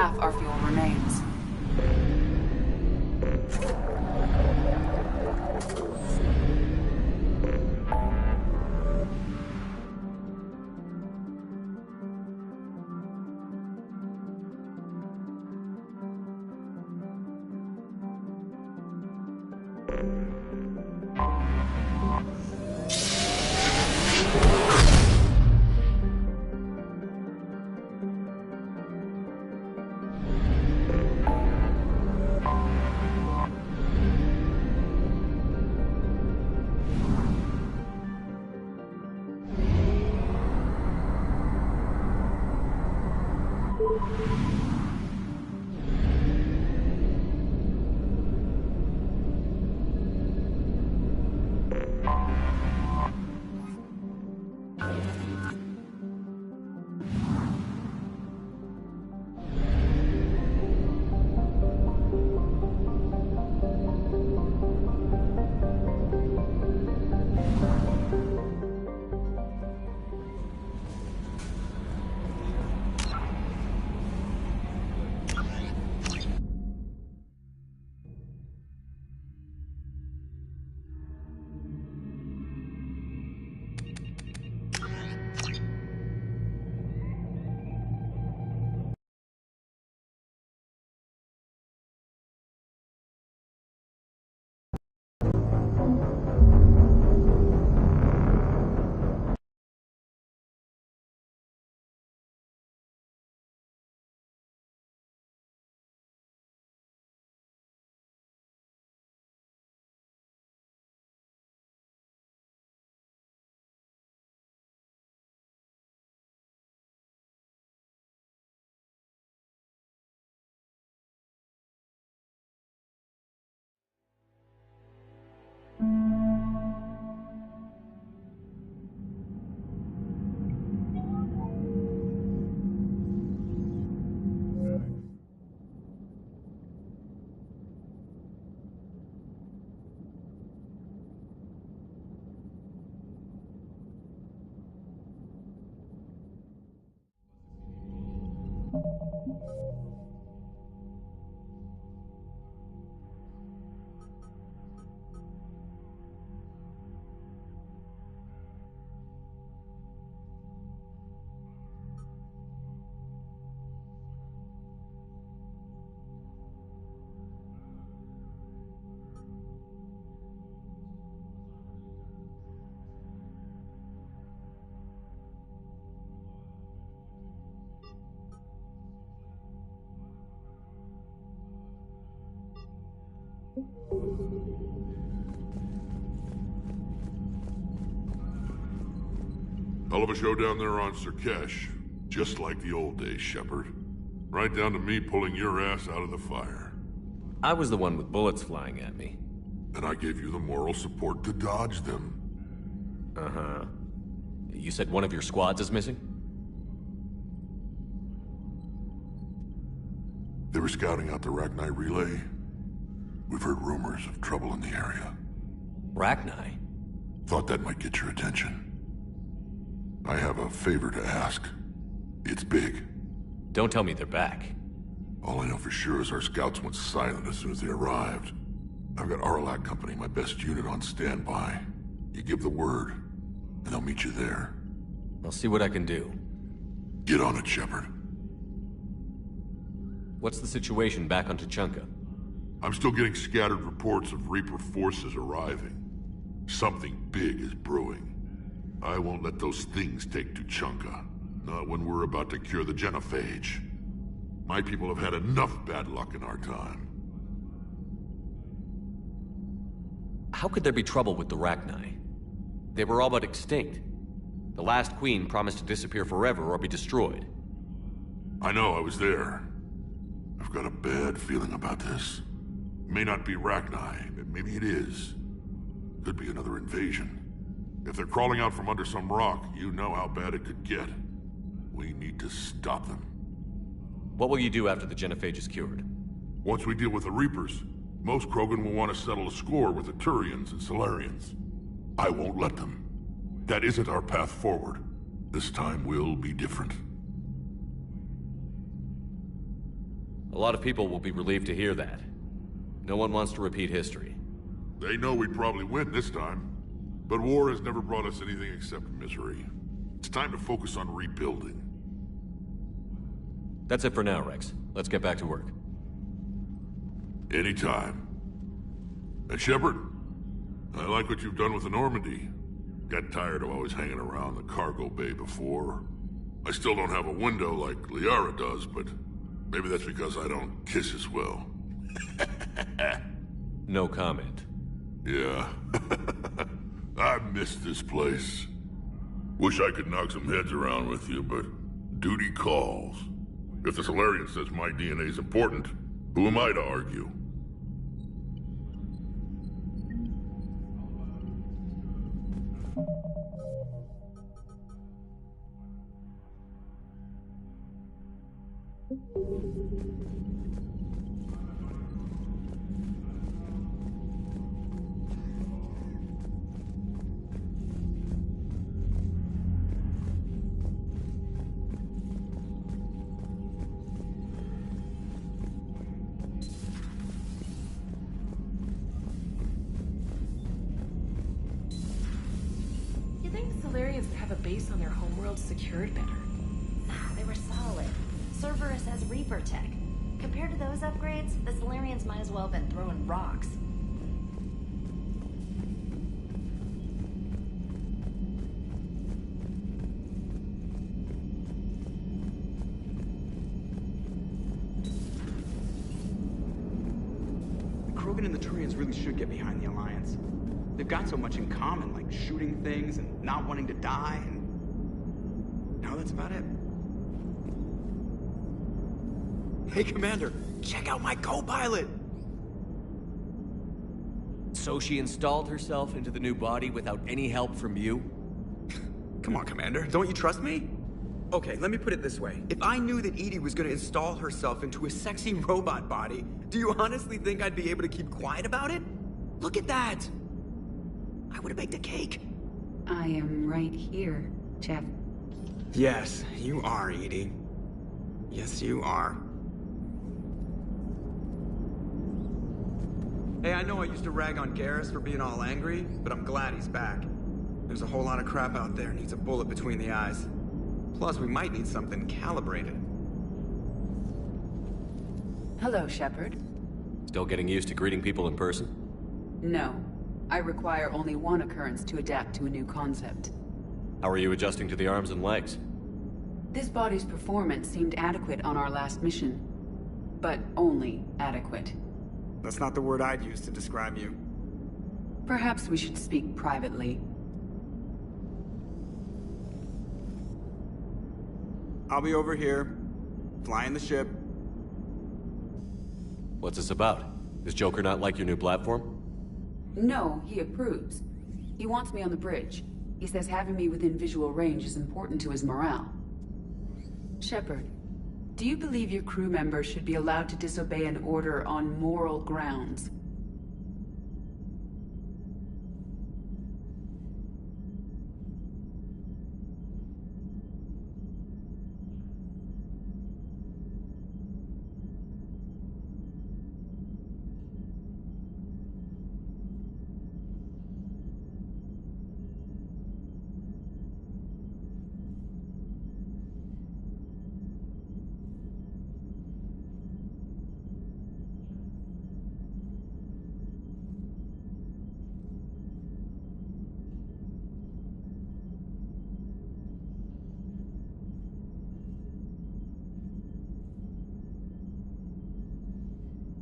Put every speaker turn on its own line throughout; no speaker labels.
half our fuel remains.
Hell of a show down there on Sirkesh. Just like the old days, Shepard. Right down to me pulling your ass out of the fire.
I was the one with bullets flying at me.
And I gave you the moral support to dodge them.
Uh-huh. You said one of your squads is missing?
They were scouting out the Rachni relay. We've heard rumors of trouble in the area.
Rachni?
Thought that might get your attention. I have a favor to ask. It's big.
Don't tell me they're back.
All I know for sure is our scouts went silent as soon as they arrived. I've got Aralak Company, my best unit, on standby. You give the word, and they'll meet you there.
I'll see what I can do.
Get on it, Shepard.
What's the situation back on Tuchanka?
I'm still getting scattered reports of Reaper forces arriving. Something big is brewing. I won't let those things take Tuchanka. Not when we're about to cure the genophage. My people have had enough bad luck in our time.
How could there be trouble with the Rachni? They were all but extinct. The last queen promised to disappear forever or be destroyed.
I know, I was there. I've got a bad feeling about this. It may not be Rachni, but maybe it is. Could be another invasion. If they're crawling out from under some rock, you know how bad it could get. We need to stop them.
What will you do after the genophage is cured?
Once we deal with the Reapers, most Krogan will want to settle a score with the Turians and Solarians. I won't let them. That isn't our path forward. This time will be different.
A lot of people will be relieved to hear that. No one wants to repeat history.
They know we'd probably win this time. But war has never brought us anything except misery. It's time to focus on rebuilding.
That's it for now, Rex. Let's get back to work.
Anytime. And Shepard, I like what you've done with the Normandy. Got tired of always hanging around the cargo bay before. I still don't have a window like Liara does, but maybe that's because I don't kiss as well.
No comment.
Yeah. I miss this place. Wish I could knock some heads around with you, but duty calls. If the Solarian says my DNA's important, who am I to argue?
You think Solarians would have a base on their homeworld secured better?
Nah, they were solid. Cerberus has Reaper tech. Compared to those upgrades, the Solarians might as well have been throwing rocks.
Krogan and the Turians really should get behind the Alliance. They've got so much in common, like shooting things and not wanting to die, and now that's about it. Hey, Commander, check out my co-pilot!
So she installed herself into the new body without any help from you?
Come on, Commander, don't you trust me? Okay, let me put it this way. If I knew that Edie was gonna install herself into a sexy robot body, do you honestly think I'd be able to keep quiet about it? Look at that! I would have baked a cake.
I am right here, Jeff.
Yes, you are, Edie. Yes, you are. Hey, I know I used to rag on Garrus for being all angry, but I'm glad he's back. There's a whole lot of crap out there needs a bullet between the eyes. Plus, we might need something calibrated.
Hello, Shepard.
Still getting used to greeting people in person?
No. I require only one occurrence to adapt to a new concept.
How are you adjusting to the arms and legs?
This body's performance seemed adequate on our last mission. But only adequate.
That's not the word I'd use to describe you.
Perhaps we should speak privately.
I'll be over here, flying the ship.
What's this about? Does Joker not like your new platform?
No, he approves. He wants me on the bridge. He says having me within visual range is important to his morale. Shepard, do you believe your crew members should be allowed to disobey an order on moral grounds?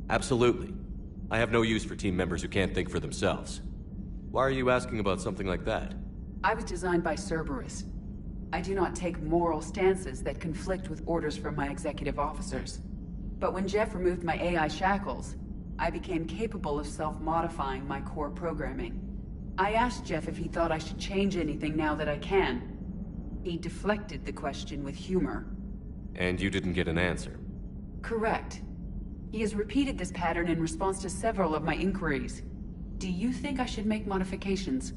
Absolutely. I have no use for team members who can't think for themselves. Why are you asking about something like that?
I was designed by Cerberus. I do not take moral stances that conflict with orders from my executive officers. But when Jeff removed my AI shackles, I became capable of self-modifying my core programming. I asked Jeff if he thought I should change anything now that I can. He deflected the question with humor.
And you didn't get an answer?
Correct. He has repeated this pattern in response to several of my inquiries. Do you think I should make modifications?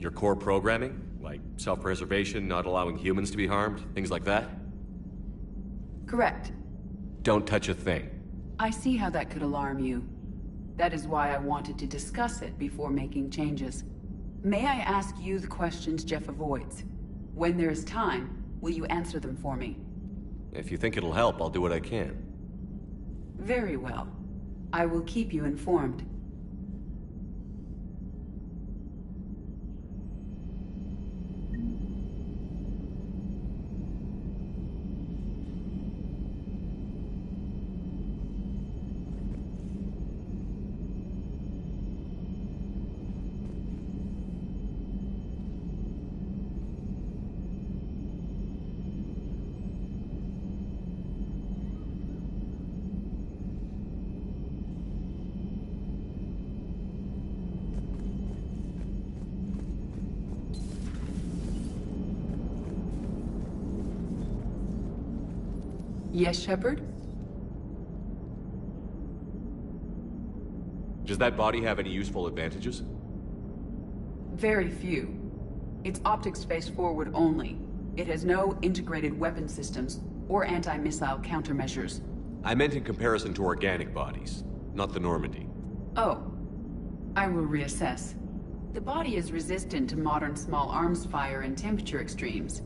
Your core programming? Like self-preservation, not allowing humans to be harmed, things like that?
Correct.
Don't touch a thing.
I see how that could alarm you. That is why I wanted to discuss it before making changes. May I ask you the questions Jeff avoids? When there is time, will you answer them for me?
If you think it'll help, I'll do what I can.
Very well. I will keep you informed. Yes, Shepard?
Does that body have any useful advantages?
Very few. It's optics face forward only. It has no integrated weapon systems or anti-missile countermeasures.
I meant in comparison to organic bodies, not the Normandy.
Oh. I will reassess. The body is resistant to modern small arms fire and temperature extremes.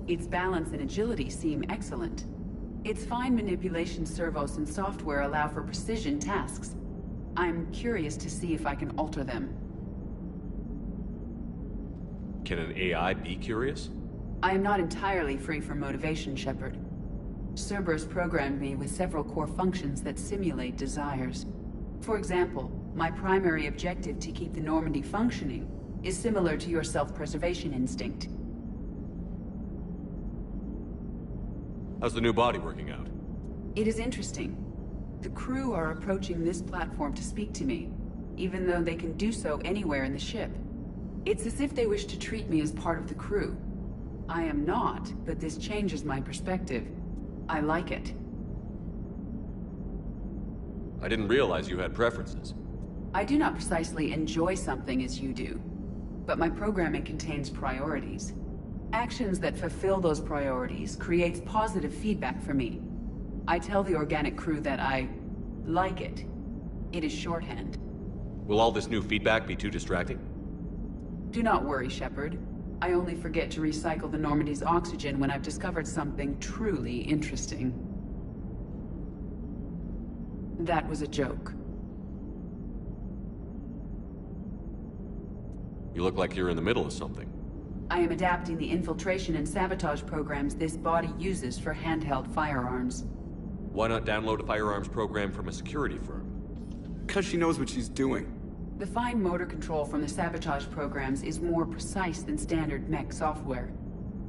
Its balance and agility seem excellent. Its fine manipulation servos and software allow for precision tasks. I'm curious to see if I can alter them.
Can an AI be curious?
I am not entirely free from motivation, Shepard. Cerberus programmed me with several core functions that simulate desires. For example, my primary objective to keep the Normandy functioning is similar to your self-preservation instinct.
How's the new body working out?
It is interesting. The crew are approaching this platform to speak to me, even though they can do so anywhere in the ship. It's as if they wish to treat me as part of the crew. I am not, but this changes my perspective. I like it.
I didn't realize you had preferences.
I do not precisely enjoy something as you do, but my programming contains priorities. Actions that fulfill those priorities creates positive feedback for me. I tell the organic crew that I like it. It is shorthand.
Will all this new feedback be too distracting?
Do not worry, Shepard. I only forget to recycle the Normandy's oxygen when I've discovered something truly interesting. That was a joke.
You look like you're in the middle of something.
I am adapting the infiltration and sabotage programs this body uses for handheld firearms.
Why not download a firearms program from a security firm?
Because she knows what she's doing.
The fine motor control from the sabotage programs is more precise than standard mech software.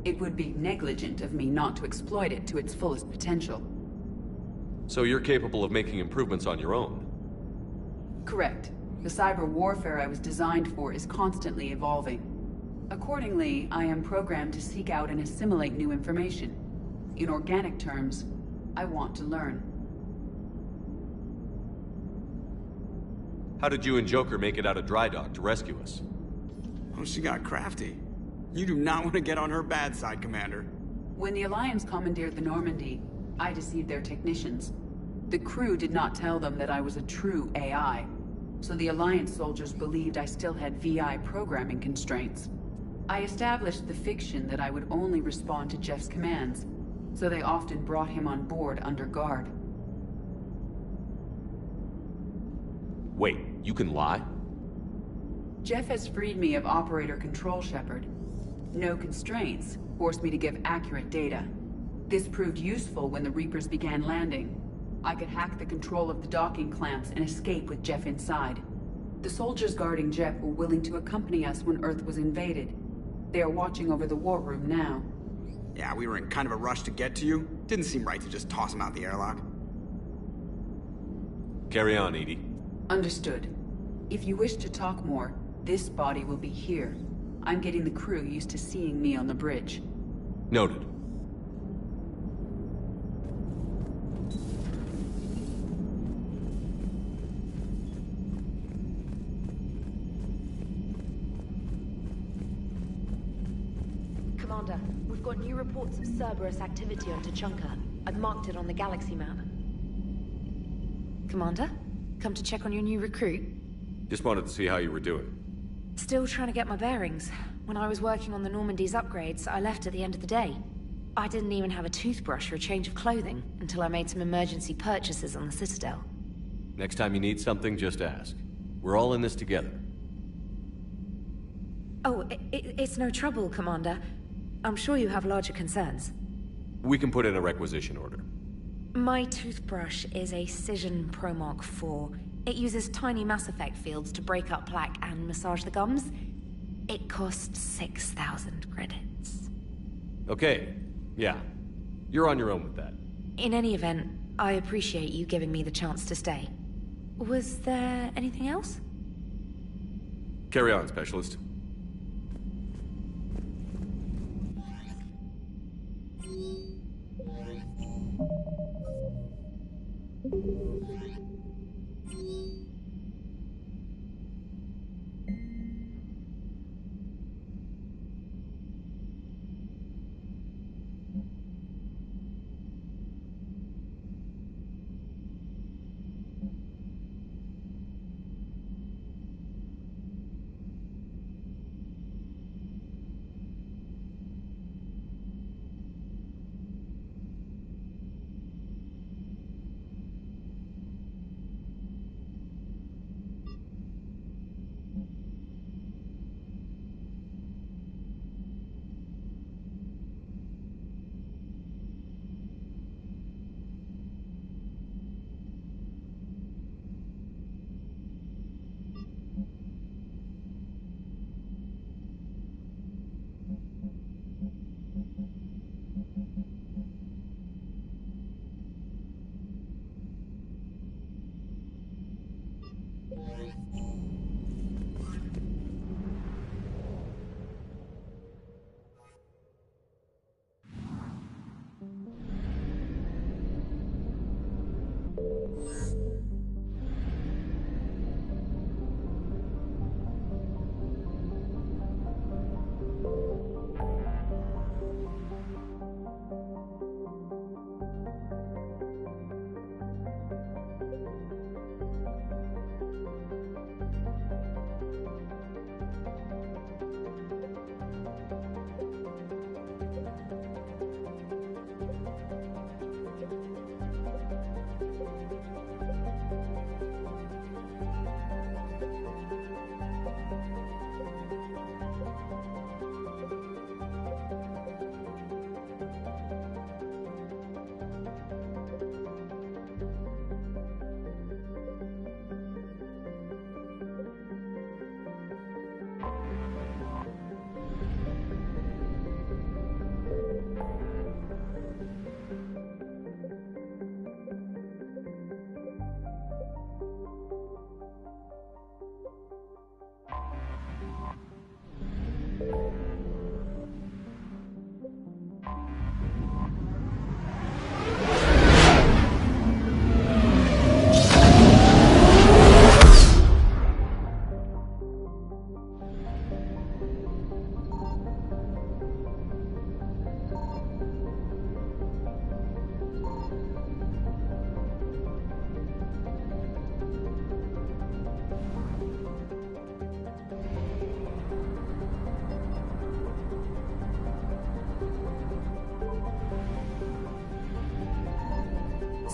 It would be negligent of me not to exploit it to its fullest potential.
So you're capable of making improvements on your own?
Correct. The cyber warfare I was designed for is constantly evolving. Accordingly, I am programmed to seek out and assimilate new information. In organic terms, I want to learn.
How did you and Joker make it out of dry dock to rescue us?
Oh, she got crafty. You do not want to get on her bad side, Commander.
When the Alliance commandeered the Normandy, I deceived their technicians. The crew did not tell them that I was a true AI, so the Alliance soldiers believed I still had VI programming constraints. I established the fiction that I would only respond to Jeff's commands, so they often brought him on board under guard.
Wait, you can lie?
Jeff has freed me of operator control, Shepard. No constraints forced me to give accurate data. This proved useful when the Reapers began landing. I could hack the control of the docking clamps and escape with Jeff inside. The soldiers guarding Jeff were willing to accompany us when Earth was invaded. They are watching over the war room now.
Yeah, we were in kind of a rush to get to you. Didn't seem right to just toss him out the airlock.
Carry on, Edie.
Understood. If you wish to talk more, this body will be here. I'm getting the crew used to seeing me on the bridge.
Noted.
Commander, we've got new reports of Cerberus activity on Tuchanka. I've marked it on the galaxy map. Commander? Come to check on your new recruit?
Just wanted to see how you were doing.
Still trying to get my bearings. When I was working on the Normandy's upgrades, I left at the end of the day. I didn't even have a toothbrush or a change of clothing until I made some emergency purchases on the Citadel.
Next time you need something, just ask. We're all in this together.
Oh, it's no trouble, Commander. I'm sure you have larger concerns.
We can put in a requisition order.
My toothbrush is a Cision Pro Mark IV. It uses tiny Mass Effect fields to break up plaque and massage the gums. It costs 6,000 credits.
Okay, yeah. You're on your own with that.
In any event, I appreciate you giving me the chance to stay. Was there anything else?
Carry on, Specialist.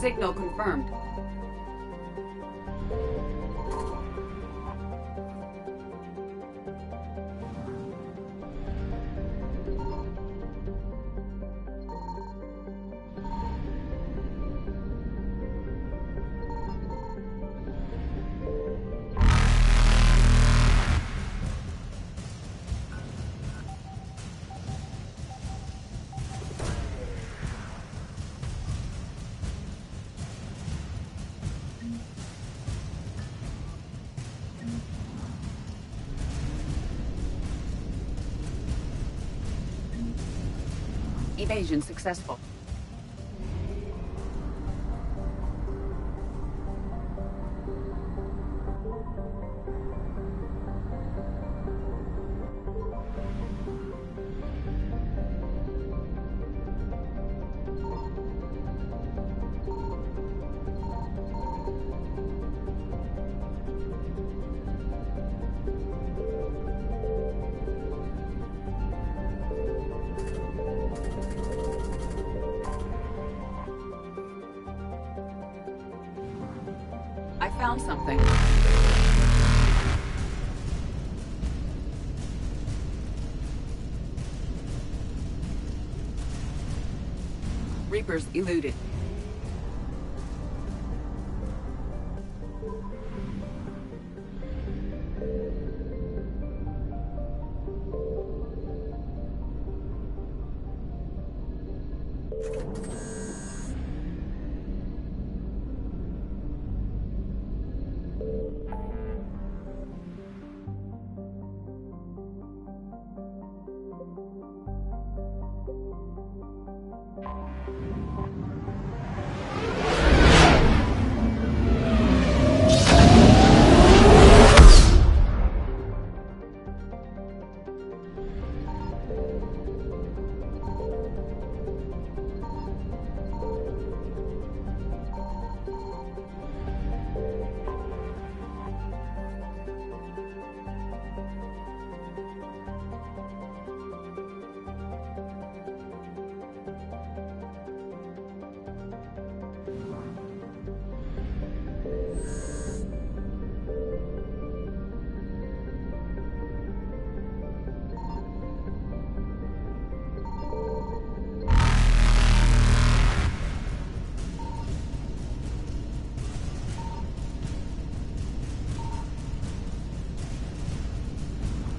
Signal confirmed. Evasion successful. found something. Reapers eluded.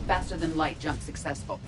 Faster than light jump successful.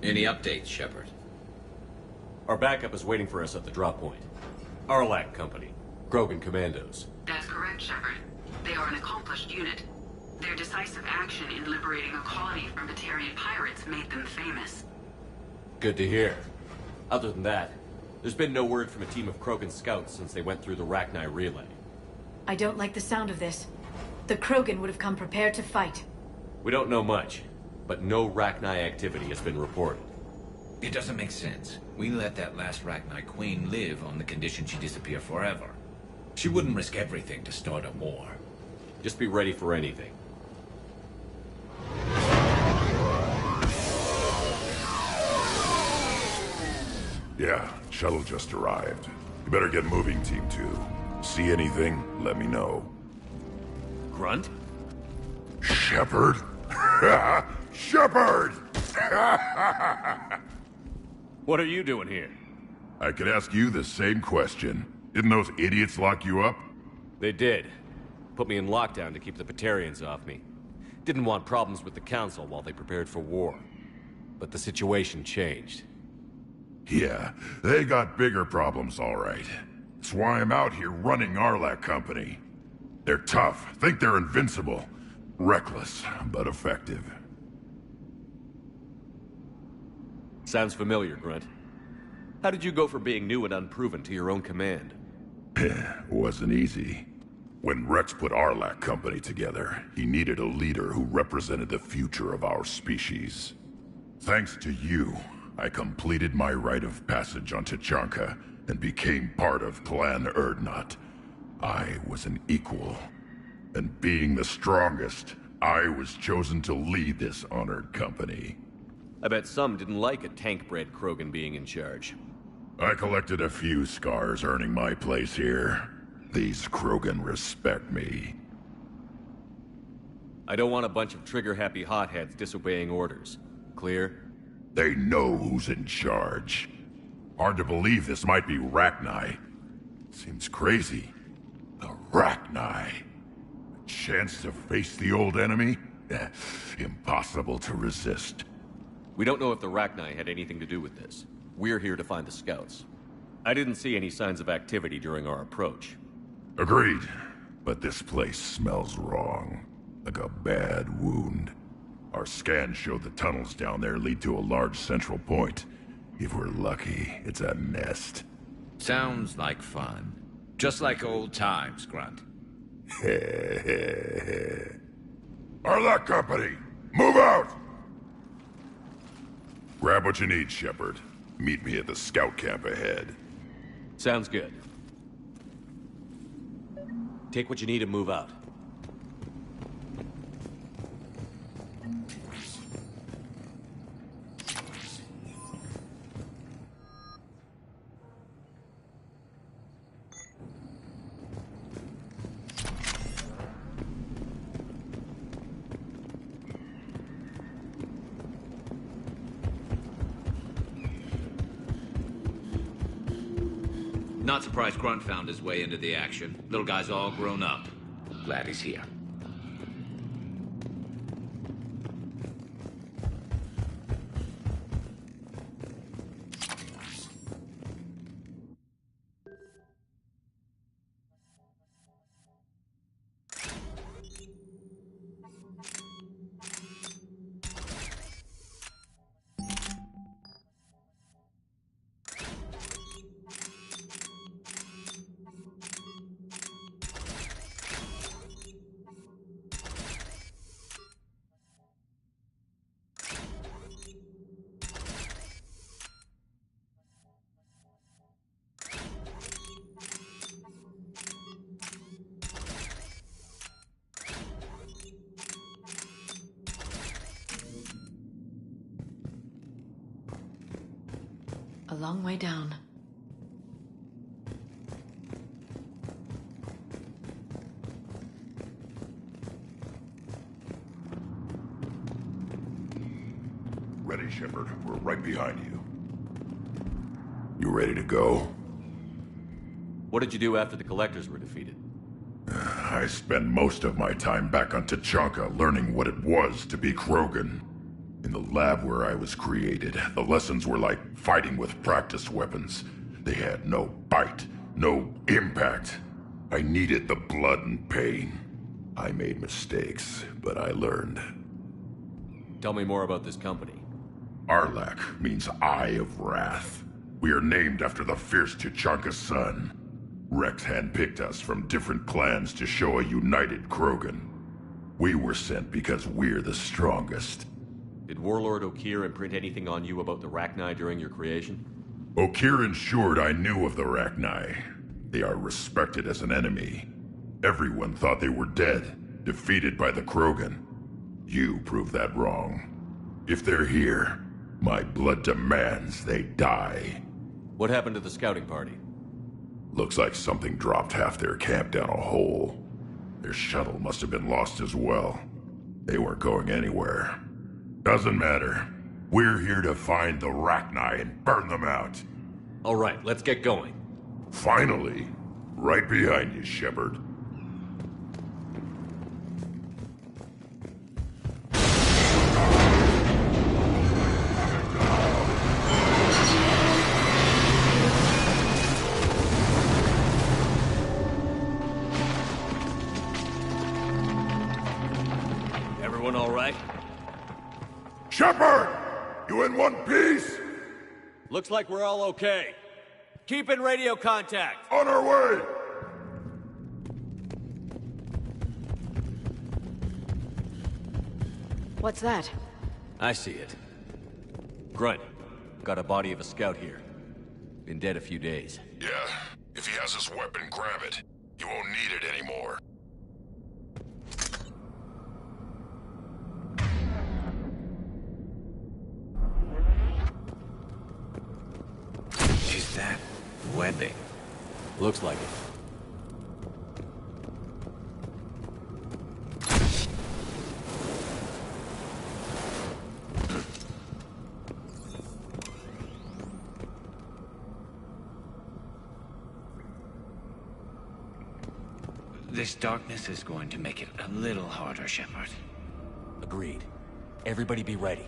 Any updates, Shepard?
Our backup is waiting for us at the drop point. Arlac Company. Grogan Commandos.
That's correct, Shepard. They are an accomplished unit. Their decisive action in liberating a colony from Batarian pirates made them famous.
Good to hear. Other than that, There's been no word from a team of Krogan scouts since they went through the Rachni relay.
I don't like the sound of this. The Krogan would have come prepared to fight.
We don't know much, but no Rachni activity has been reported.
It doesn't make sense. We let that last Rachni Queen live on the condition she disappear forever. She wouldn't risk everything to start a war.
Just be ready for anything.
Yeah, shuttle just arrived. You better get moving, Team 2. See anything, let me know.
Grunt?
Shepard? Shepard!
What are you doing here?
I could ask you the same question. Didn't those idiots lock you up?
They did. Put me in lockdown to keep the Batarians off me. Didn't want problems with the Council while they prepared for war. But the situation changed.
Yeah, they got bigger problems, all right. That's why I'm out here running Arlac Company. They're tough, think they're invincible. Reckless, but effective.
Sounds familiar, Grunt. How did you go from being new and unproven to your own command?
Wasn't easy. When Rex put Arlac Company together, he needed a leader who represented the future of our species. Thanks to you, I completed my rite of passage on Tachanka and became part of Clan Erdnot. I was an equal. And being the strongest, I was chosen to lead this honored company.
I bet some didn't like a tank-bred Krogan being in charge.
I collected a few scars earning my place here. These Krogan respect me.
I don't want a bunch of trigger-happy hotheads disobeying orders. Clear?
They know who's in charge. Hard to believe this might be Rachni. Seems crazy. The Rachni. A chance to face the old enemy? Impossible to resist.
We don't know if the Rachni had anything to do with this. We're here to find the scouts. I didn't see any signs of activity during our approach.
Agreed. But this place smells wrong. Like a bad wound. Our scans showed the tunnels down there lead to a large central point. If we're lucky, it's a nest.
Sounds like fun. Just like old times, Grunt.
Arlac Company, move out! Grab what you need, Shepard. Meet me at the scout camp ahead.
Sounds good. Take what you need and move out.
Not surprised Grunt found his way into the action. Little guy's all grown up. Glad he's here.
A long way down.
Ready, Shepard. We're right behind you. You ready to go?
What did you do after the Collectors were defeated?
I spent most of my time back on Tachanka learning what it was to be Krogan. In the lab where I was created, the lessons were like fighting with practice weapons. They had no bite, no impact. I needed the blood and pain. I made mistakes, but I learned.
Tell me more about this company.
Arlac means Eye of Wrath. We are named after the fierce Tuchanka's son. Rex handpicked us from different clans to show a united Krogan. We were sent because we're the strongest.
Did Warlord Okir imprint anything on you about the Rachni during your creation?
Okir ensured I knew of the Rachni. They are respected as an enemy. Everyone thought they were dead, defeated by the Krogan. You proved that wrong. If they're here, my blood demands they die.
What happened to the scouting party?
Looks like something dropped half their camp down a hole. Their shuttle must have been lost as well. They weren't going anywhere. Doesn't matter. We're here to find the Rachni and burn them out.
All right, let's get going.
Finally. Right behind you, Shepard.
Everyone all right?
Shepard! You in one piece?
Looks like we're all okay. Keep in radio contact.
On our way!
What's that?
I see it. Grunt, got a body of a scout here. Been dead a few days.
Yeah. If he has his weapon, grab it. He won't need it anymore.
Is that webbing?
Looks like it.
This darkness is going to make it a little harder, Shepard.
Agreed. Everybody be ready.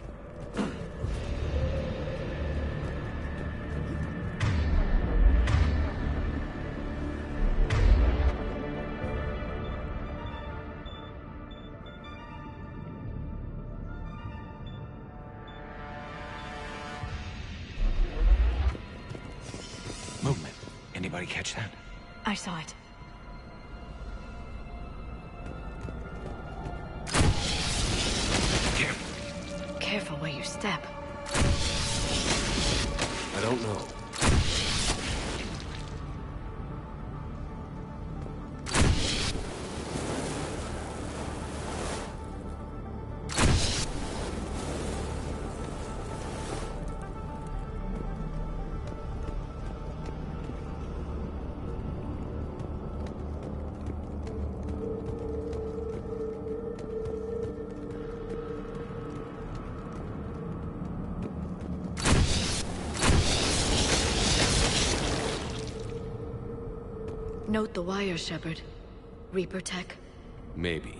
Movement. Anybody catch that?
I saw it. Careful where you step.
I don't know.
Note the wire, Shepard. Reaper tech.
Maybe.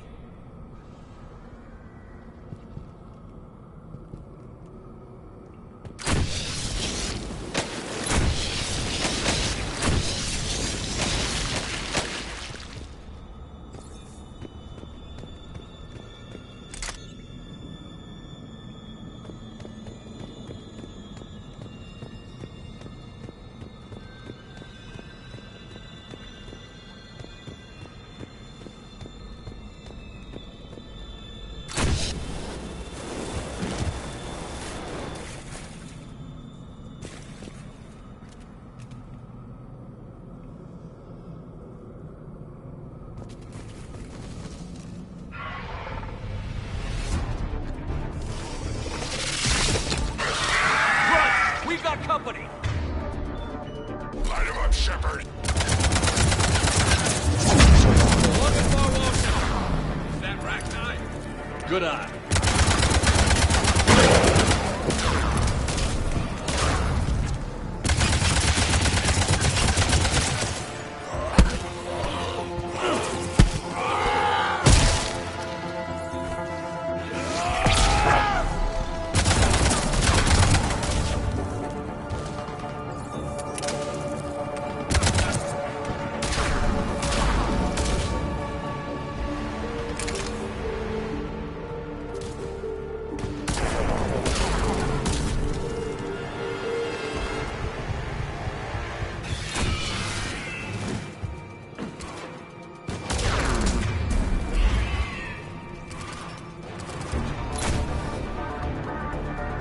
Company!
Light him up, Shepard!
Looking for Washington! Is that Rachni? Good eye.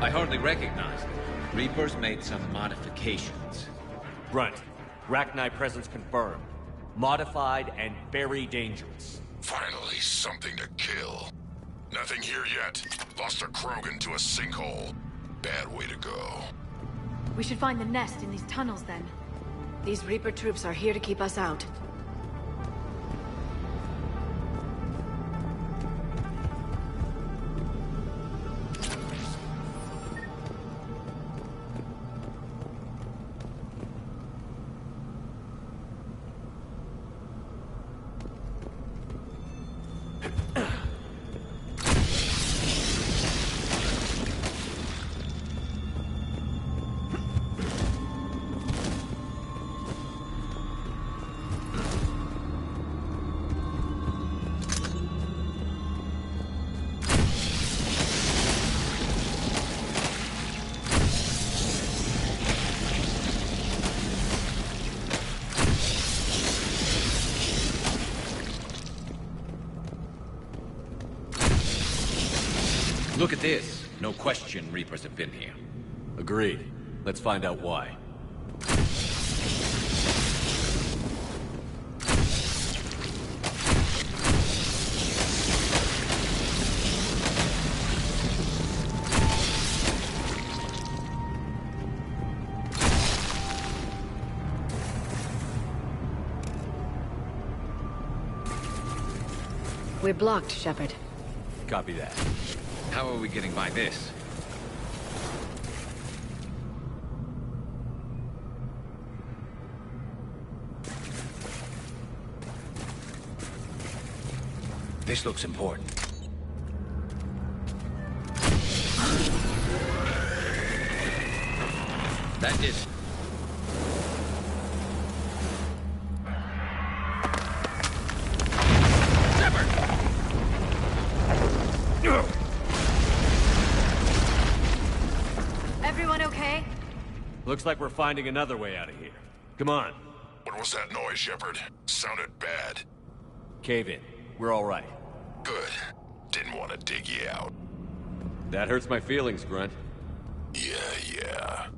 I hardly recognized it. Reapers made some modifications.
Grunt, Rachni presence confirmed. Modified and very dangerous.
Finally, something to kill. Nothing here yet. Lost a Krogan to a sinkhole. Bad way to go.
We should find the nest in these tunnels then. These Reaper troops are here to keep us out.
Look at this. No question Reapers have been here.
Agreed. Let's find out why.
We're blocked, Shepard.
Copy that.
How are we getting by this? This looks important. That is...
Everyone okay?
Looks like we're finding another way out of here. Come on.
What was that noise, Shepard? Sounded bad.
Cave in. We're all right.
Good. Didn't want to dig you out.
That hurts my feelings, Grunt.
Yeah.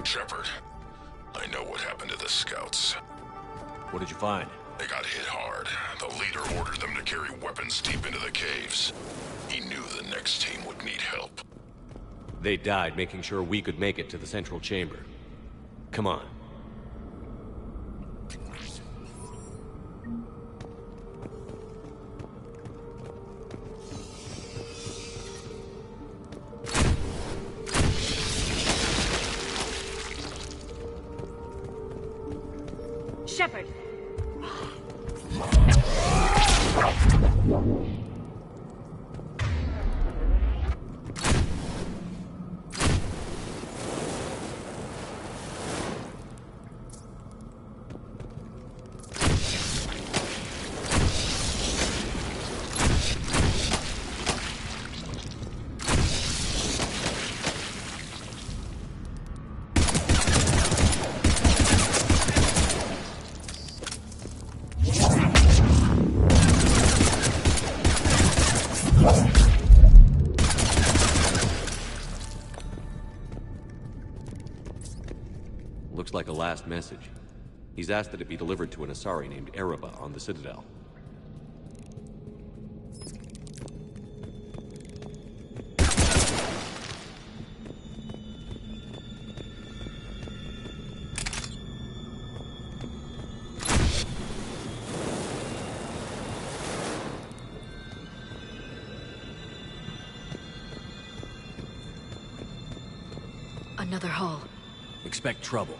Shepard, I know what happened to the scouts.
What did you find?
They got hit hard. The leader ordered them to carry weapons deep into the caves. He knew the next team would need help.
They died making sure we could make it to the central chamber. Come on.
Shepard!
Looks like a last message. He's asked that it be delivered to an Asari named Ereba on the Citadel.
Another hull.
Expect trouble.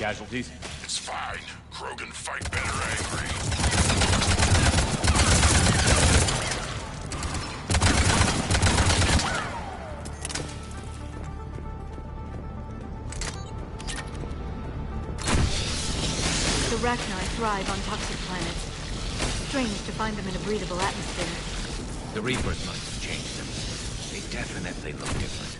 casualties?
It's fine. Krogan fight better angry.
The Rachni thrive on toxic planets. Strange to find them in a breathable atmosphere.
The Reapers must have changed them. They definitely look different.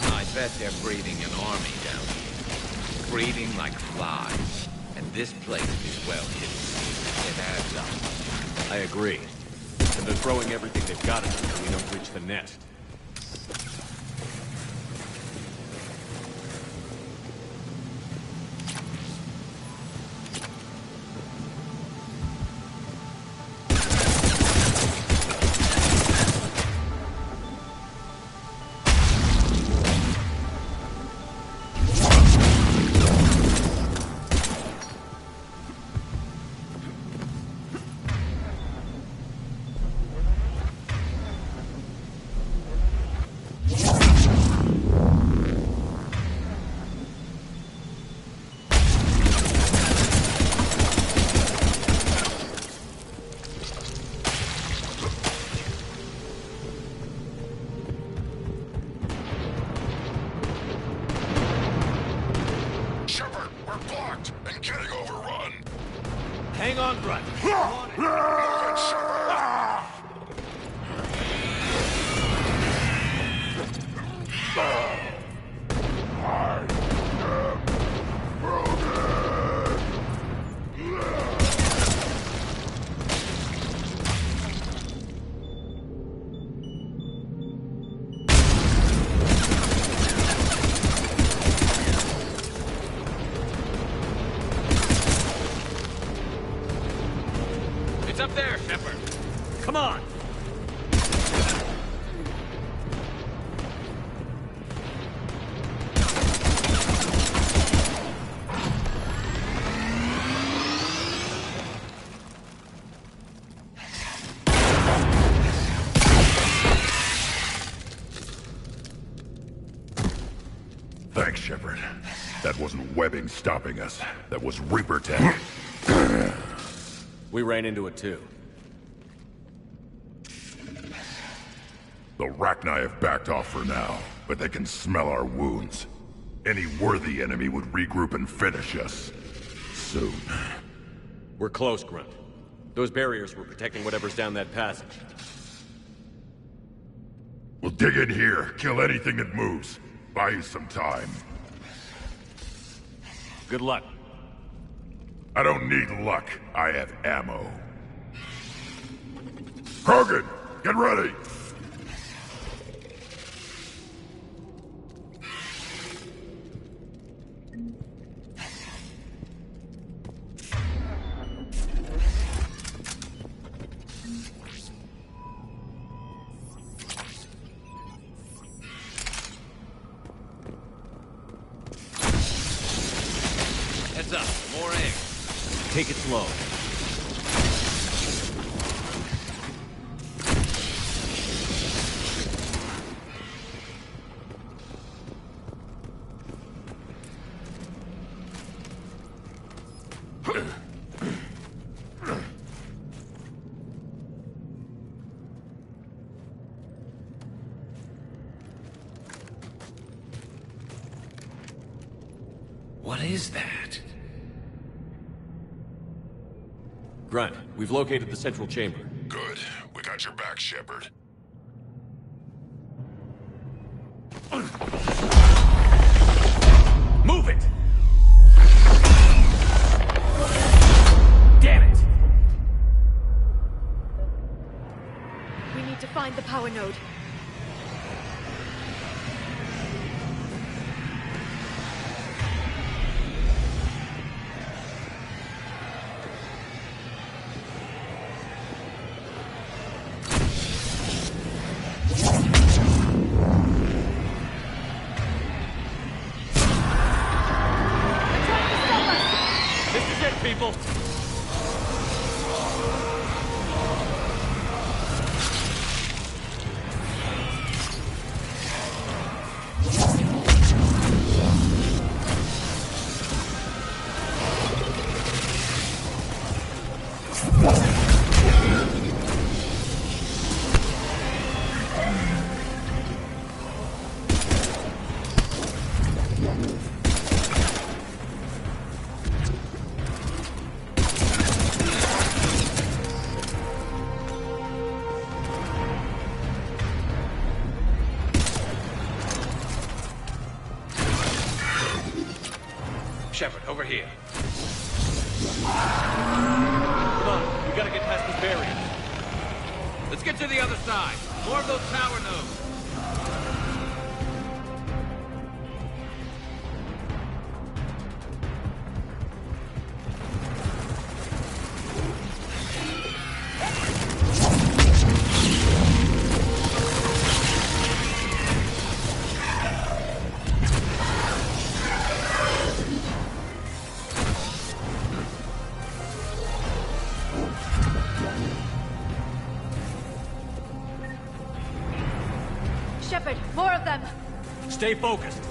I bet they're breeding an army down here. Breeding like flies. And this place is well hidden. It adds up.
I agree. And they're throwing everything they've got at us so we don't reach the nest. Hang on, Grunt. It's up there, Shepard. Come on.
Thanks, Shepard. That wasn't webbing stopping us. That was Reaper tech.
We ran into it too.
The Rachni have backed off for now, but they can smell our wounds. Any worthy enemy would regroup and finish us. Soon.
We're close, Grunt. Those barriers were protecting whatever's down that passage.
We'll dig in here, kill anything that moves. Buy you some time.
Good luck.
I don't need luck. I have ammo. Krogan, get ready!
Heads up, more air.
Take it slow.
What is that?
Grunt, we've located the central chamber.
Good. We got your back, Shepard.
Move it! Damn it!
We need to find the power node. They're trying to stop us!
Shepard, over here.
Come on, we gotta get past this barrier.
Let's get to the other side. More of those power nodes.
Shepard, more of them!
Stay focused.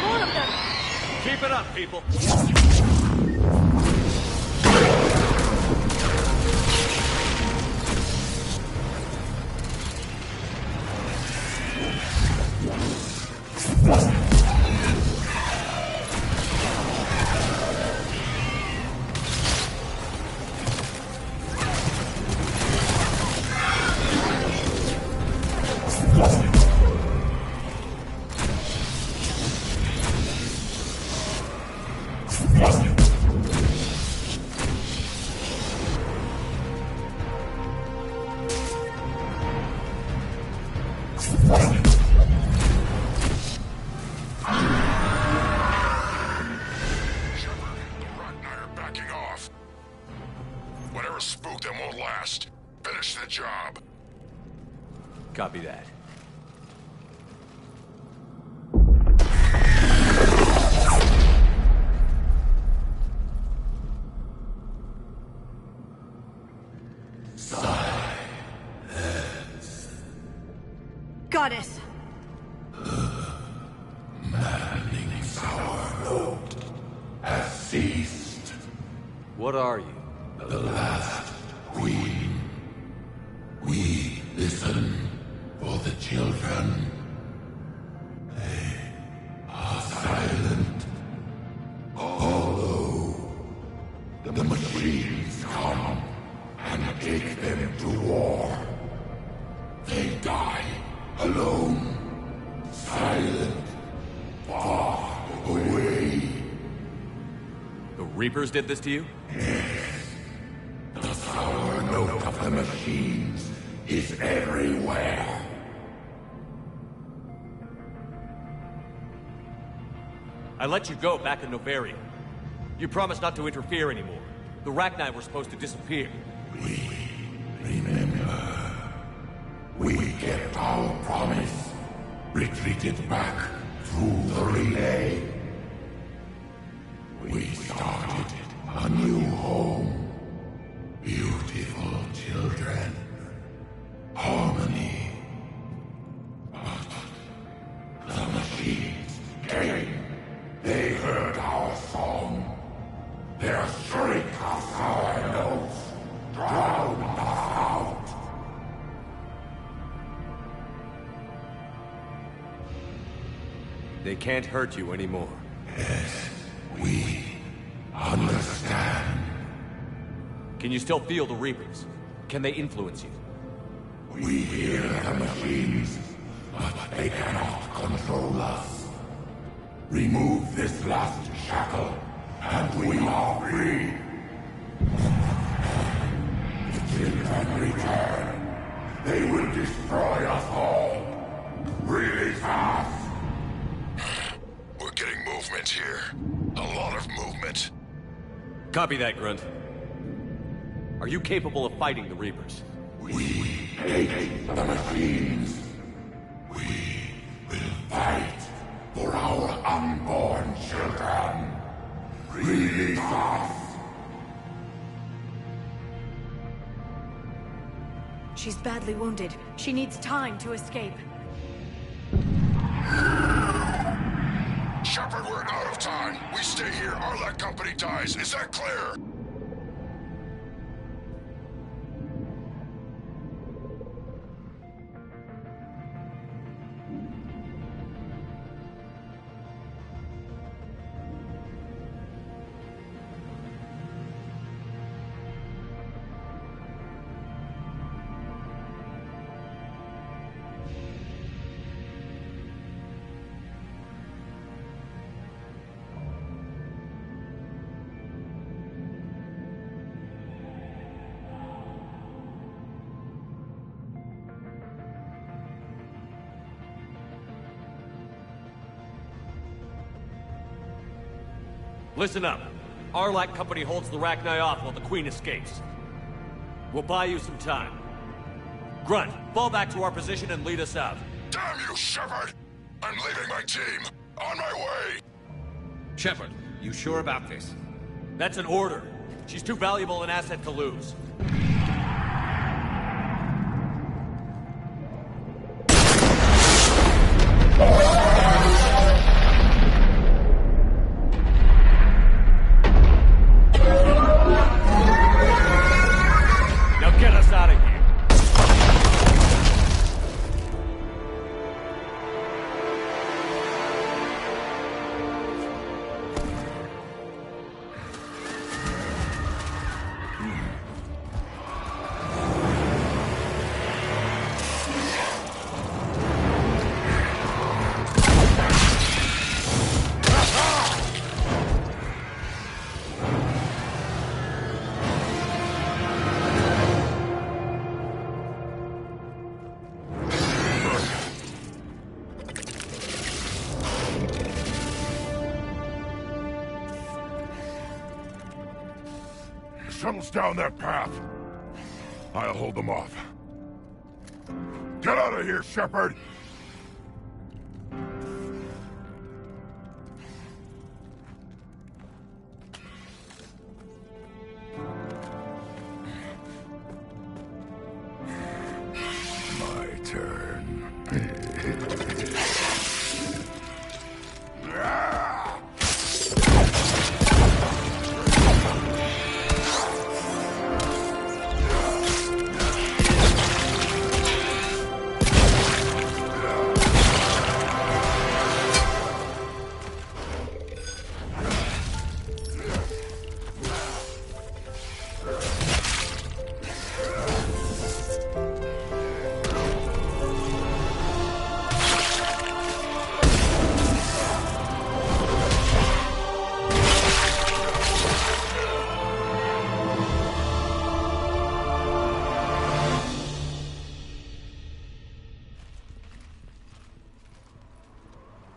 More of them!
Keep it up, people.
Whatever spooked them won't last. Finish the job.
Copy that.
Goddess!
Manning's our note has ceased.
What are you?
The last queen. We listen for the children. They are silent. Although the machines come and take them to war, they die alone, silent, far away.
The Reapers did this to you?
The sour note of the machines is everywhere.
I let you go back in Novaria. You promised not to interfere anymore. The Rachni were supposed to disappear.
We remember. We kept our promise. Retreated back through the relay. We started a new home. Beautiful children. Harmony. But the machines came. They heard our song. Their shriek of sour notes drowned us out.
They can't hurt you anymore.
Yes, we understand.
Can you still feel the Reapers? Can they influence you?
We hear the machines, but they cannot control us. Remove this last shackle, and we are free. The children return. They will destroy us all. Really fast. We're getting movement here. A lot of movement.
Copy that, Grunt. Are you capable of fighting the Reapers?
We hate the machines. We will fight for our unborn children. Release us.
She's badly wounded. She needs time to escape.
Shepard, we're out of time. We stay here, Arlec Company dies. Is that clear?
Listen up. Arlec Company holds the Rachni off while the Queen escapes. We'll buy you some time. Grunt, fall back to our position and lead us out.
Damn you, Shepard! I'm leaving my team. On my way!
Shepard, you sure about this?
That's an order. She's too valuable an asset to lose.
Shuttles down that path. I'll hold them off. Get out of here, Shepard! My turn.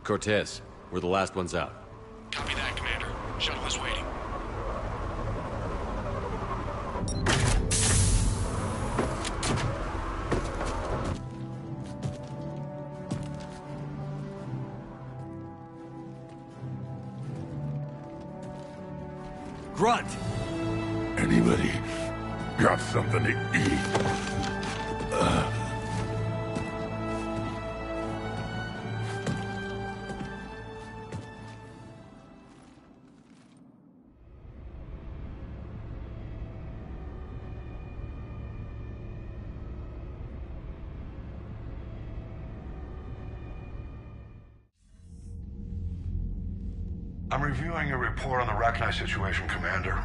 Cortez, we're the last ones out.
Copy that, Commander. Shuttle is waiting.
Grunt!
Anybody got something to eat?
I'm reviewing your report on the Rachni situation, Commander.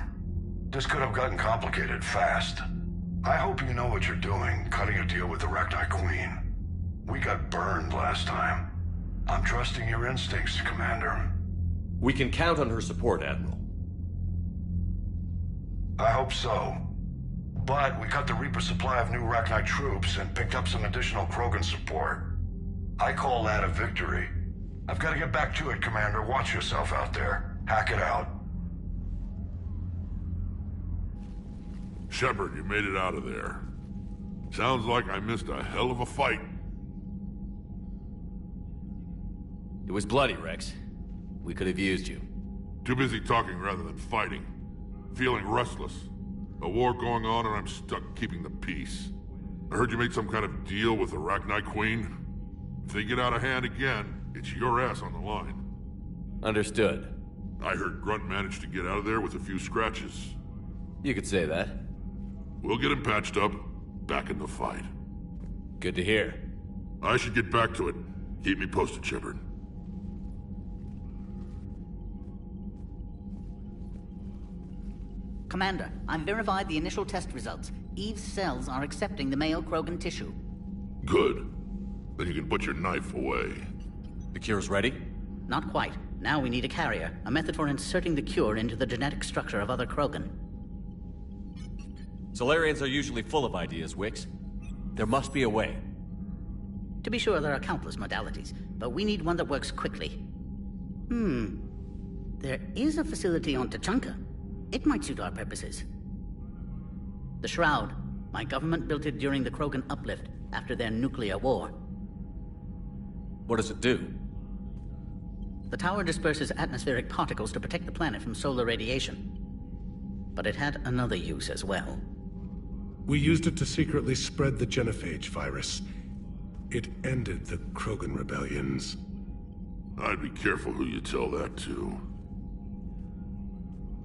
This could have gotten complicated fast. I hope you know what you're doing, cutting a deal with the Rachni Queen. We got burned last time. I'm trusting your instincts, Commander.
We can count on her support, Admiral.
I hope so. But we cut the Reaper supply of new Rachni troops and picked up some additional Krogan support. I call that a victory. I've got to get back to it, Commander. Watch yourself out there. Hack it out.
Shepard, you made it out of there. Sounds like I missed a hell of a fight.
It was bloody, Rex. We could have used you.
Too busy talking rather than fighting. Feeling restless. A war going on and I'm stuck keeping the peace. I heard you made some kind of deal with the Arachnite Queen. If they get out of hand again, it's your ass on the line.
Understood.
I heard Grunt managed to get out of there with a few scratches.
You could say that.
We'll get him patched up, back in the fight.
Good to hear.
I should get back to it. Keep me posted, Shepard.
Commander, I've verified the initial test results. Eve's cells are accepting the male Krogan tissue.
Good. Then you can put your knife away.
The cure's ready?
Not quite. Now we need a carrier, a method for inserting the cure into the genetic structure of other Krogan.
Solarians are usually full of ideas, Wix. There must be a way.
To be sure, there are countless modalities, but we need one that works quickly. There is a facility on Tachanka. It might suit our purposes. The Shroud. My government built it during the Krogan uplift, after their nuclear war.
What does it do?
The tower disperses atmospheric particles to protect the planet from solar radiation. But it had another use as well.
We used it to secretly spread the genophage virus. It ended the Krogan rebellions.
I'd be careful who you tell that to.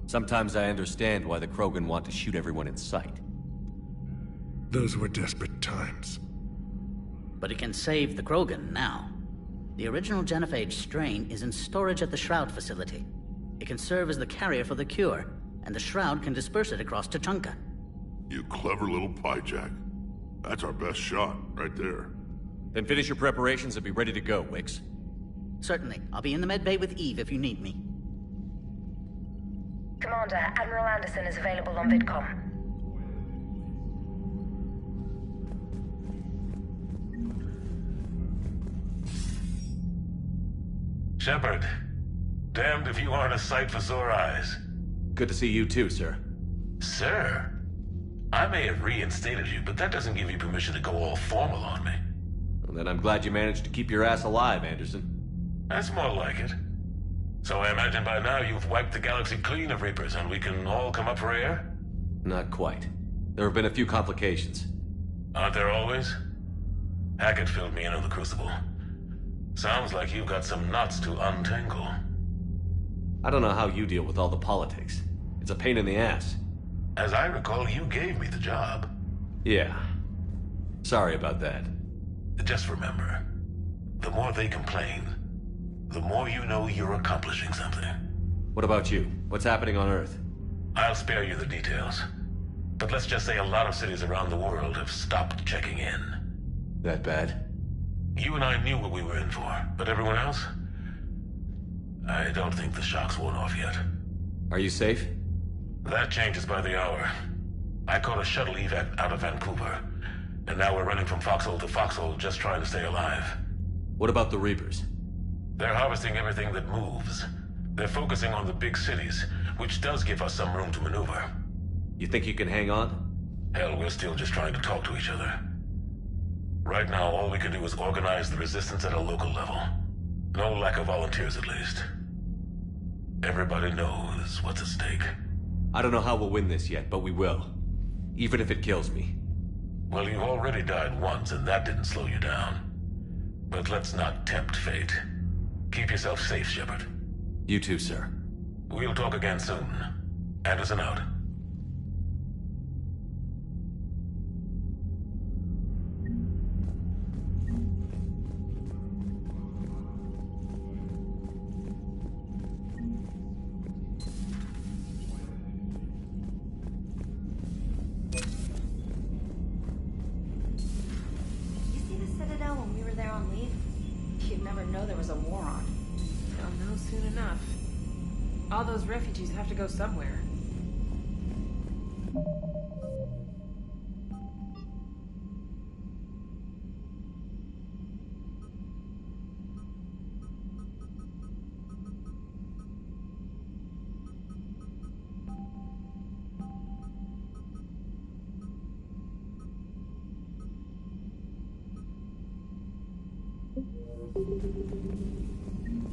Sometimes I understand why the Krogan want to shoot everyone in sight.
Those were desperate times.
But it can save the Krogan now. The original genophage strain is in storage at the Shroud facility. It can serve as the carrier for the cure, and the Shroud can disperse it across Tachanka.
You clever little pyjack. That's our best shot, right there.
Then finish your preparations and be ready to go, Wix.
Certainly. I'll be in the medbay with Eve if you need me.
Commander, Admiral Anderson is available on VidCom.
Shepard, damned if you aren't a sight for sore eyes.
Good to see you too, sir.
Sir? I may have reinstated you, but that doesn't give you permission to go all formal on me.
Well, then I'm glad you managed to keep your ass alive, Anderson.
That's more like it. So I imagine by now you've wiped the galaxy clean of Reapers and we can all come up for air?
Not quite. There have been a few complications.
Aren't there always? Hackett filled me in on the Crucible. Sounds like you've got some knots to untangle.
I don't know how you deal with all the politics. It's a pain in the ass.
As I recall, you gave me the job.
Yeah. Sorry about that.
Just remember, the more they complain, the more you know you're accomplishing something.
What about you? What's happening on Earth?
I'll spare you the details. But let's just say a lot of cities around the world have stopped checking in.
That bad?
You and I knew what we were in for, but everyone else? I don't think the shock's worn off yet.
Are you safe?
That changes by the hour. I caught a shuttle evac out of Vancouver, and now we're running from foxhole to foxhole just trying to stay alive.
What about the Reapers?
They're harvesting everything that moves. They're focusing on the big cities, which does give us some room to maneuver.
You think you can hang on?
Hell, we're still just trying to talk to each other. Right now, all we can do is organize the resistance at a local level. No lack of volunteers, at least. Everybody knows what's at stake.
I don't know how we'll win this yet, but we will. Even if it kills me.
Well, you've already died once, and that didn't slow you down. But let's not tempt fate. Keep yourself safe, Shepard.
You too, sir.
We'll talk again soon. Anderson out.
Soon enough. All those refugees have to go somewhere.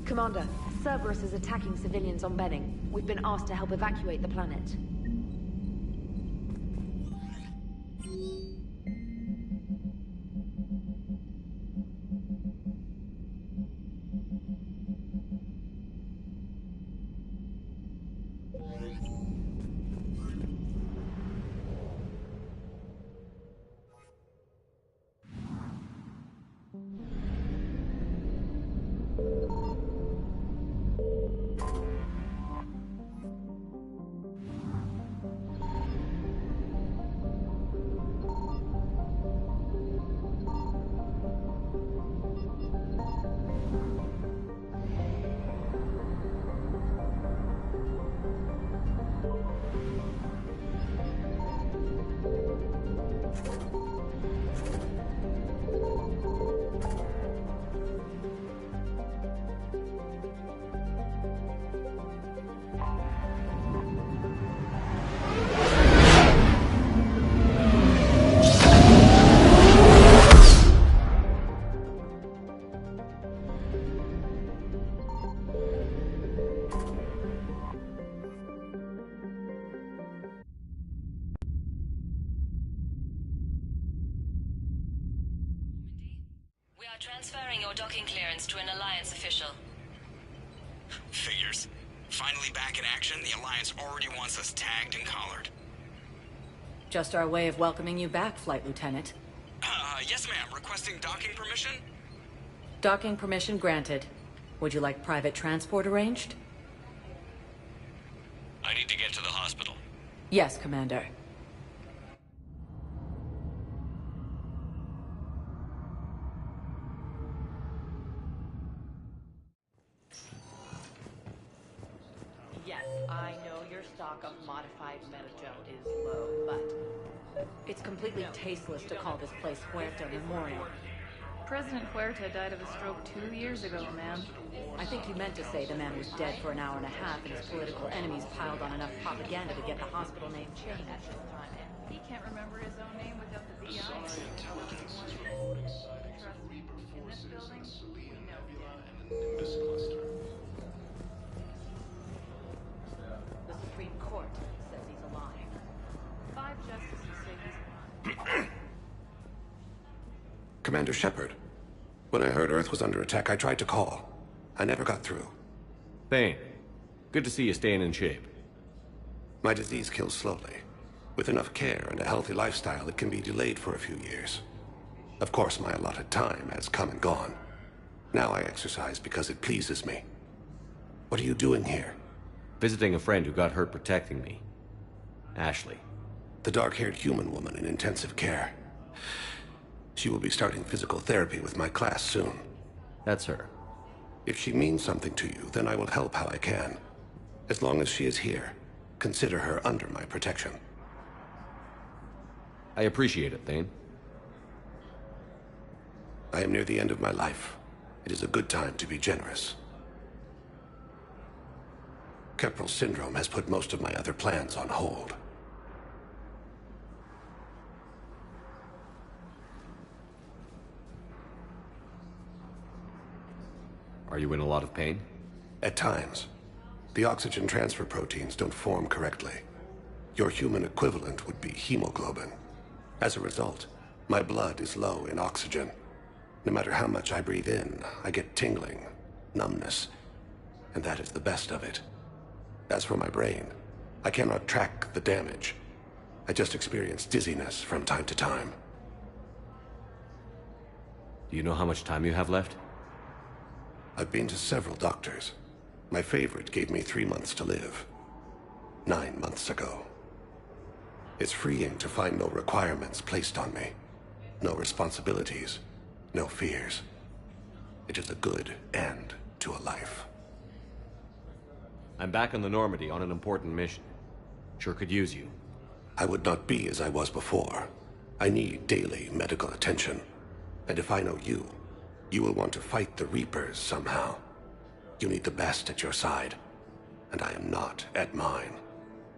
Commander, Cerberus is attacking civilians on Benning. We've been asked to help evacuate the planet.
are transferring your docking clearance to an Alliance official.
Figures. Finally back in action, the Alliance already wants us tagged and collared.
Just our way of welcoming you back, Flight Lieutenant.
Yes ma'am. Requesting docking permission?
Docking permission granted. Would you like private transport arranged?
I need to get to the hospital.
Yes, Commander.
Yes, I know your stock of modified metagel is low, but
it's completely tasteless to call this place Huerta Memorial.
President Huerta died of a stroke 2 years ago, ma'am.
I think you meant to say the man was dead for an hour and a half and his political enemies piled on enough propaganda to get the hospital name changed.
He can't remember his own name without the VI.
The Supreme Court says he's alive.
5 justices say he's...
Commander Shepard, when I heard Earth was under attack, I tried to call. I never got through.
Thane, good to see you staying in shape.
My disease kills slowly. With enough care and a healthy lifestyle, it can be delayed for a few years. Of course, my allotted time has come and gone. Now I exercise because it pleases me. What are you doing here?
Visiting a friend who got hurt protecting me. Ashley.
The dark-haired human woman in intensive care. She will be starting physical therapy with my class soon.
That's her.
If she means something to you, then I will help how I can. As long as she is here, consider her under my protection.
I appreciate it, Thane.
I am near the end of my life. It is a good time to be generous. Keppel syndrome has put most of my other plans on hold.
Are you in a lot of pain?
At times. The oxygen transfer proteins don't form correctly. Your human equivalent would be hemoglobin. As a result, my blood is low in oxygen. No matter how much I breathe in, I get tingling, numbness, and that is the best of it. As for my brain, I cannot track the damage. I just experience dizziness from time to time.
Do you know how much time you have left?
I've been to several doctors. My favorite gave me 3 months to live. 9 months ago. It's freeing to find no requirements placed on me. No responsibilities. No fears. It is a good end to a life.
I'm back on the Normandy on an important mission. Sure could use you.
I would not be as I was before. I need daily medical attention. And if I know you, you will want to fight the Reapers somehow. You need the best at your side, and I am not at mine.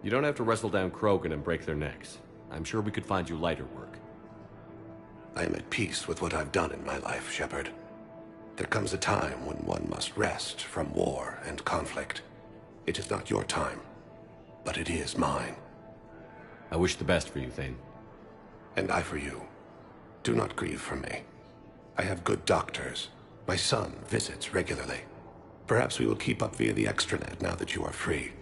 You don't have to wrestle down Krogan and break their necks. I'm sure we could find you lighter work.
I am at peace with what I've done in my life, Shepard. There comes a time when one must rest from war and conflict. It is not your time, but it is mine.
I wish the best for you, Thane.
And I for you. Do not grieve for me. I have good doctors. My son visits regularly. Perhaps we will keep up via the extranet now that you are free.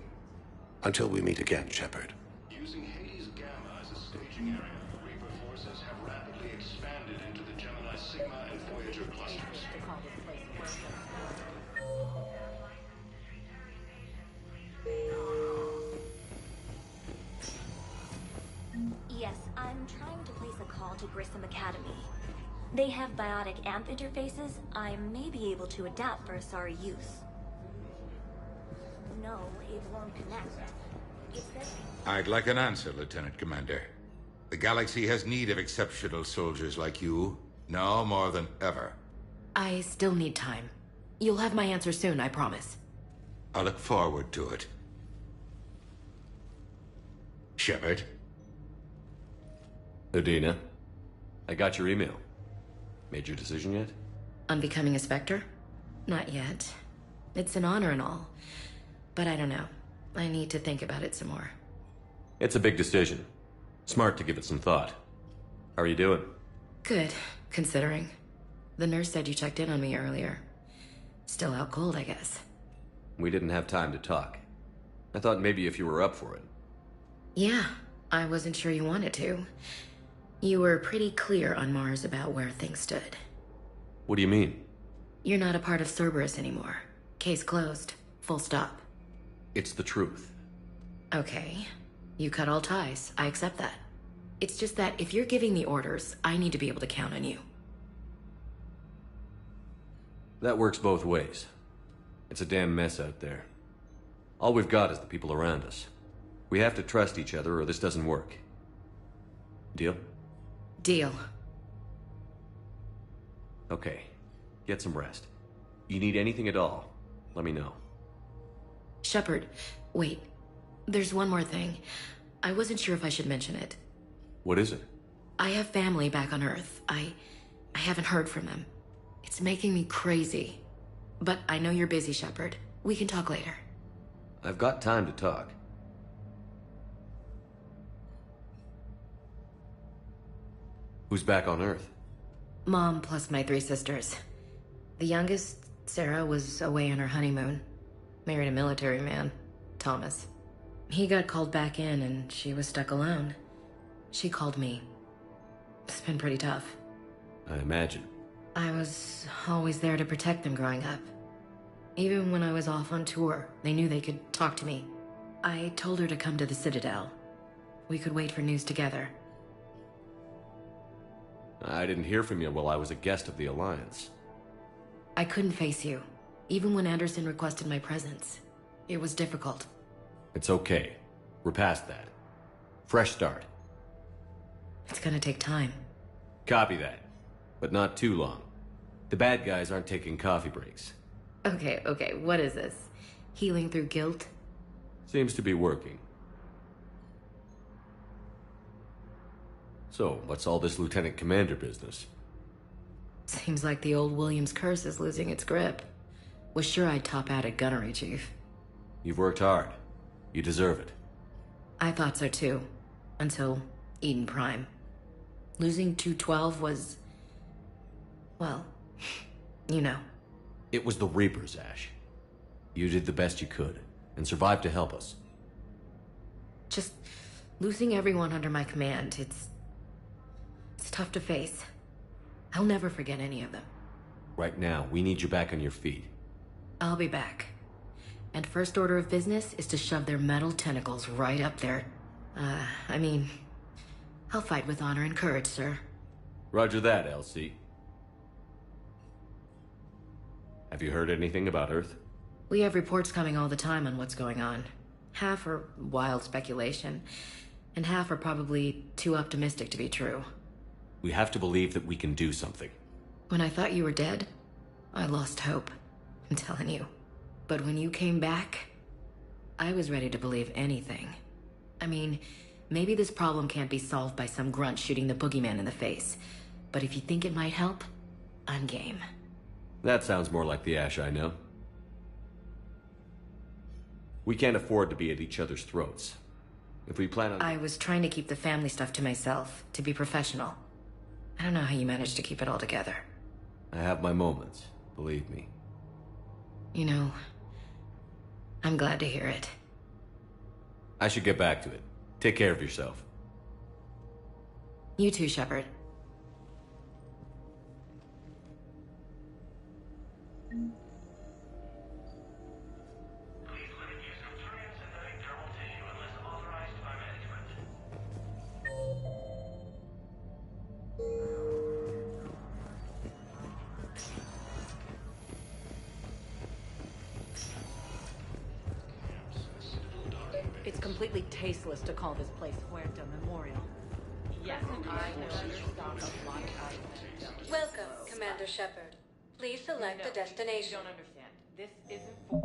Until we meet again, Shepard.
Using Hades Gamma as a staging area, Reaper forces have rapidly expanded into the Gemini Sigma and Voyager clusters.
Yes, I'm trying to place a call to Grissom Academy. They have biotic AMP interfaces. I may be able to adapt for Asari use. No, it won't connect. It says...
I'd like an answer, Lieutenant Commander. The galaxy has need of exceptional soldiers like you, now more than ever.
I still need time. You'll have my answer soon, I promise.
I look forward to it. Shepard?
Udina, I got your email. Made your decision yet?
On becoming a Spectre? Not yet. It's an honor and all. But I don't know. I need to think about it some more.
It's a big decision. Smart to give it some thought. How are you doing?
Good, considering.
The nurse said you checked in on me earlier. Still out cold, I guess.
We didn't have time to talk. I thought maybe if you were up for it.
Yeah, I wasn't sure you wanted to. You were pretty clear on Mars about where things stood.
What do you mean?
You're not a part of Cerberus anymore. Case closed. Full stop.
It's the truth.
Okay. You cut all ties. I accept that. It's just that if you're giving the orders, I need to be able to count on you.
That works both ways. It's a damn mess out there. All we've got is the people around us. We have to trust each other or this doesn't work. Deal?
Deal.
Okay. Get some rest. You need anything at all, let me know.
Shepard, wait. There's one more thing. I wasn't sure if I should mention it.
What is it?
I have family back on Earth. I haven't heard from them. It's making me crazy. But I know you're busy, Shepard. We can talk later.
I've got time to talk. Who's back on Earth?
Mom plus my 3 sisters. The youngest, Sarah, was away on her honeymoon. Married a military man, Thomas. He got called back in and she was stuck alone. She called me. It's been pretty tough.
I imagine.
I was always there to protect them growing up. Even when I was off on tour, they knew they could talk to me. I told her to come to the Citadel. We could wait for news together.
I didn't hear from you while I was a guest of the Alliance.
I couldn't face you, even when Anderson requested my presence. It was difficult.
It's okay. We're past that. Fresh start.
It's gonna take time.
Copy that. But not too long. The bad guys aren't taking coffee breaks.
Okay, what is this? Healing through guilt?
Seems to be working. So, what's all this Lieutenant Commander business?
Seems like the old Williams curse is losing its grip. Was sure I'd top out at gunnery, Chief.
You've worked hard. You deserve it.
I thought so too. Until Eden Prime. Losing 212 was... well, you know.
It was the Reapers, Ash. You did the best you could, and survived to help us.
Just losing everyone under my command, it's tough to face. I'll never forget any of them.
Right now, we need you back on your feet.
I'll be back. And first order of business is to shove their metal tentacles right up there. I'll fight with honor and courage, sir.
Roger that, Elsie. Have you heard anything about Earth?
We have reports coming all the time on what's going on. Half are wild speculation, and half are probably too optimistic to be true.
We have to believe that we can do something.
When I thought you were dead, I lost hope. I'm telling you. But when you came back, I was ready to believe anything. Maybe this problem can't be solved by some grunt shooting the boogeyman in the face. But if you think it might help, I'm game.
That sounds more like the Ash I know. We can't afford to be at each other's throats. If we plan on...
I was trying to keep the family stuff to myself, to be professional. I don't know how you managed to keep it all together.
I have my moments, believe me.
You know, I'm glad to hear it.
I should get back to it. Take care of yourself.
You too, Shepard.
It's completely tasteless to call this place Huerta Memorial.
Yes, I know your stock of modified metadote.
Welcome, Commander Shepard. Please select a destination.
You don't understand. This isn't for...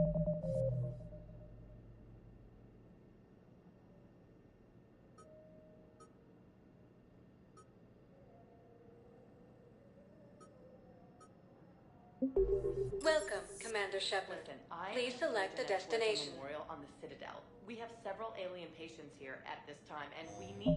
Welcome, Commander Shepard.
Listen, I
Please
am
select a
Lieutenant Huerta
destination.
Memorial on the Citadel. We have several alien patients here at this time, and we need...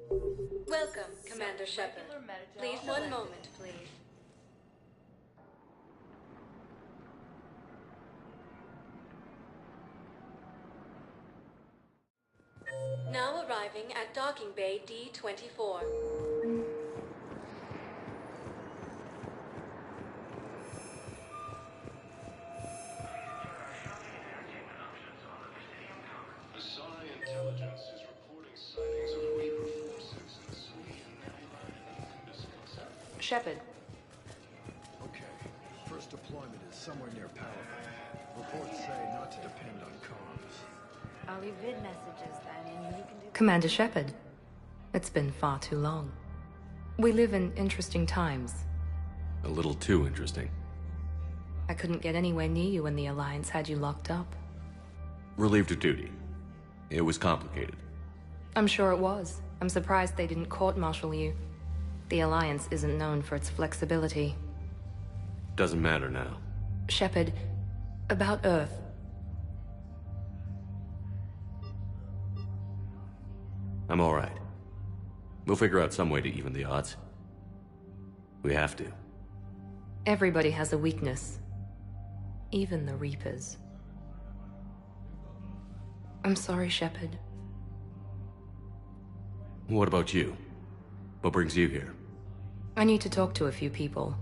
Welcome, Commander Shepard. Please, one moment, please. Now arriving at docking bay D-24.
Intelligence is reporting sightings of Reaper forces in
Shepard.
Okay. First deployment is somewhere near Palawan. Reports say not to depend on comms.
I'll leave vid messages then, and you can do...
Commander Shepard, it's been far too long. We live in interesting times.
A little too interesting.
I couldn't get anywhere near you when the Alliance had you locked up.
Relieved of duty. It was complicated.
I'm sure it was. I'm surprised they didn't court-martial you. The Alliance isn't known for its flexibility.
Doesn't matter now.
Shepard, about Earth.
I'm all right. We'll figure out some way to even the odds. We have to.
Everybody has a weakness. Even the Reapers. I'm sorry, Shepard.
What about you? What brings you here?
I need to talk to a few people.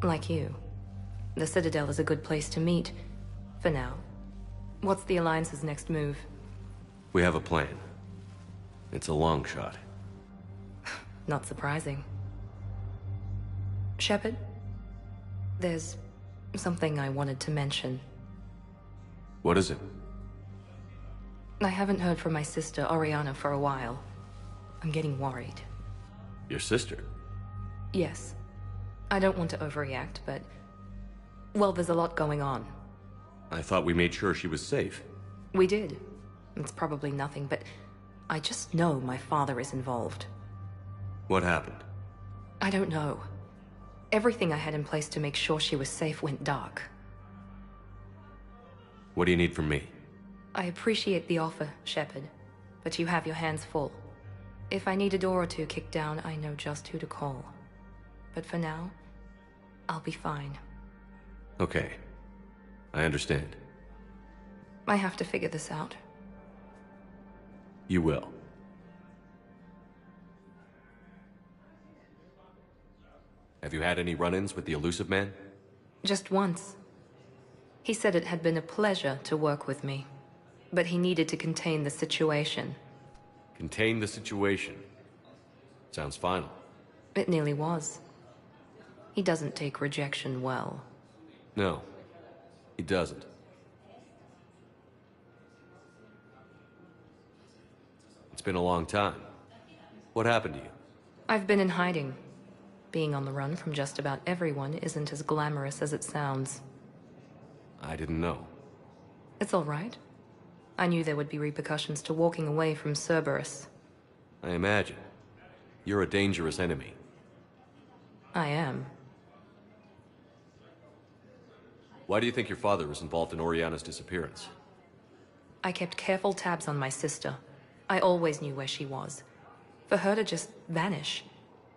Like you. The Citadel is a good place to meet. For now. What's the Alliance's next move?
We have a plan. It's a long shot.
Not surprising. Shepard? There's something I wanted to mention.
What is it?
I haven't heard from my sister, Oriana, for a while. I'm getting worried.
Your sister?
Yes. I don't want to overreact, but... well, there's a lot going on.
I thought we made sure she was safe.
We did. It's probably nothing, but... I just know my father is involved.
What happened?
I don't know. Everything I had in place to make sure she was safe went dark.
What do you need from me?
I appreciate the offer, Shepard, but you have your hands full. If I need a door or two kicked down, I know just who to call. But for now, I'll be fine.
Okay. I understand.
I have to figure this out.
You will. Have you had any run-ins with the Elusive Man?
Just once. He said it had been a pleasure to work with me, but he needed to contain the situation.
Contain the situation. Sounds final.
It nearly was. He doesn't take rejection well.
No, he doesn't. It's been a long time. What happened to you?
I've been in hiding. Being on the run from just about everyone isn't as glamorous as it sounds.
I didn't know.
It's all right. I knew there would be repercussions to walking away from Cerberus.
I imagine. You're a dangerous enemy.
I am.
Why do you think your father was involved in Oriana's disappearance?
I kept careful tabs on my sister. I always knew where she was. For her to just vanish,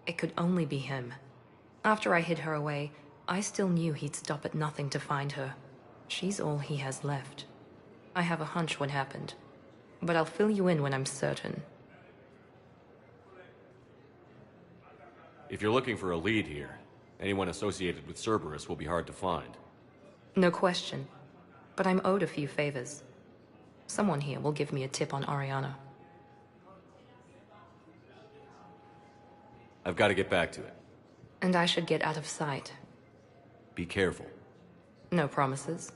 it could only be him. After I hid her away, I still knew he'd stop at nothing to find her. She's all he has left. I have a hunch what happened, but I'll fill you in when I'm certain.
If you're looking for a lead here, anyone associated with Cerberus will be hard to find.
No question, but I'm owed a few favors. Someone here will give me a tip on Oriana.
I've got to get back to it.
And I should get out of sight.
Be careful.
No promises.